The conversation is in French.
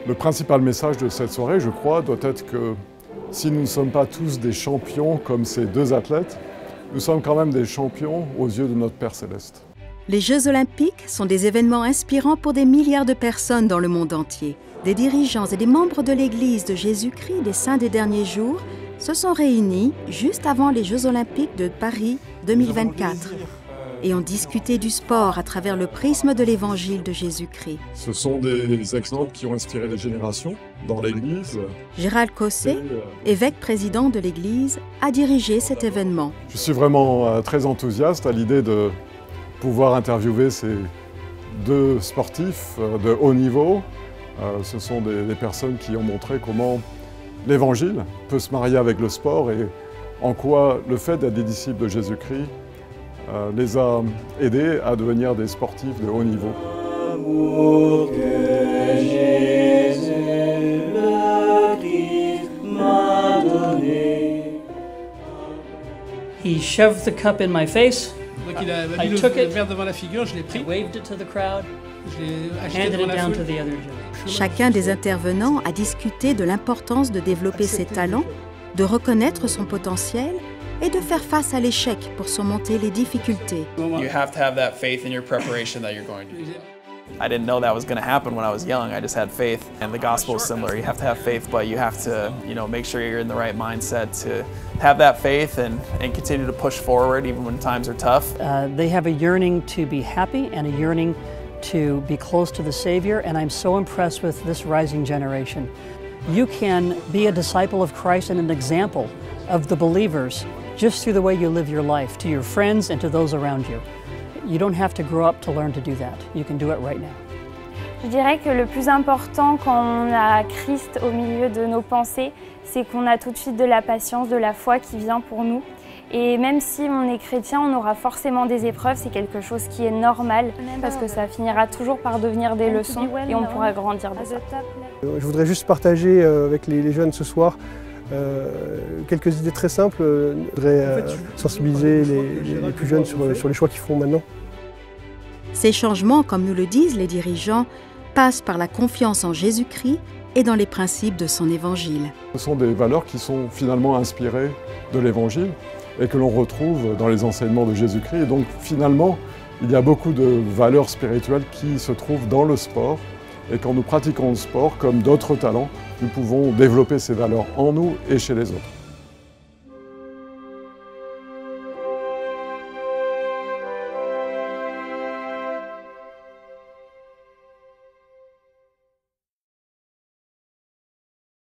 Le principal message de cette soirée, je crois, doit être que si nous ne sommes pas tous des champions comme ces deux athlètes, nous sommes quand même des champions aux yeux de notre Père Céleste. Les Jeux Olympiques sont des événements inspirants pour des milliards de personnes dans le monde entier. Des dirigeants et des membres de l'Église de Jésus-Christ des Saints des derniers jours se sont réunis juste avant les Jeux Olympiques de Paris 2024 et ont discuté du sport à travers le prisme de l'Évangile de Jésus-Christ. Ce sont des exemples qui ont inspiré les générations dans l'Église. Gérald Cosset, évêque président de l'Église, a dirigé cet événement. Je suis vraiment très enthousiaste à l'idée de pouvoir interviewer ces deux sportifs de haut niveau. Ce sont des personnes qui ont montré comment l'Évangile peut se marier avec le sport et en quoi le fait d'être des disciples de Jésus-Christ les a aidés à devenir des sportifs de haut niveau. He shoved the cup in my face. Donc il a mis le verre devant la figure, je l'ai pris. Waved it to the crowd. Je l'ai acheté Handed devant it la down foule. to the other judge. Chacun des intervenants a discuté de l'importance de développer ses talents, de reconnaître son potentiel et de faire face à l'échec pour surmonter les difficultés. You have to have that faith in your preparation that you're going to do. I didn't know that was going to happen when I was young. I just had faith, and the gospel is similar. You have to have faith, but you have to, make sure you're in the right mindset to have that faith and continue to push forward even when times are tough. They have a yearning to be happy and a yearning to be close to the Savior, and I'm so impressed with this rising generation. You can be a disciple of Christ and an example of the believers just through the way you live your life, to your friends and to those around you. You don't have to grow up to learn to do that. You can do it right now. Je dirais que le plus important quand on a Christ au milieu de nos pensées, c'est qu'on a tout de suite de la patience, de la foi qui vient pour nous. Et même si on est chrétien, on aura forcément des épreuves, c'est quelque chose qui est normal parce que ça finira toujours par devenir des leçons et on pourra grandir de ça. Je voudrais juste partager avec les jeunes ce soir quelques idées très simples. Je voudrais sensibiliser les plus jeunes sur les choix qu'ils font maintenant. Ces changements, comme nous le disent les dirigeants, passent par la confiance en Jésus-Christ et dans les principes de son Évangile. Ce sont des valeurs qui sont finalement inspirées de l'Évangile et que l'on retrouve dans les enseignements de Jésus-Christ. Et donc finalement, il y a beaucoup de valeurs spirituelles qui se trouvent dans le sport. Et quand nous pratiquons le sport, comme d'autres talents, nous pouvons développer ces valeurs en nous et chez les autres.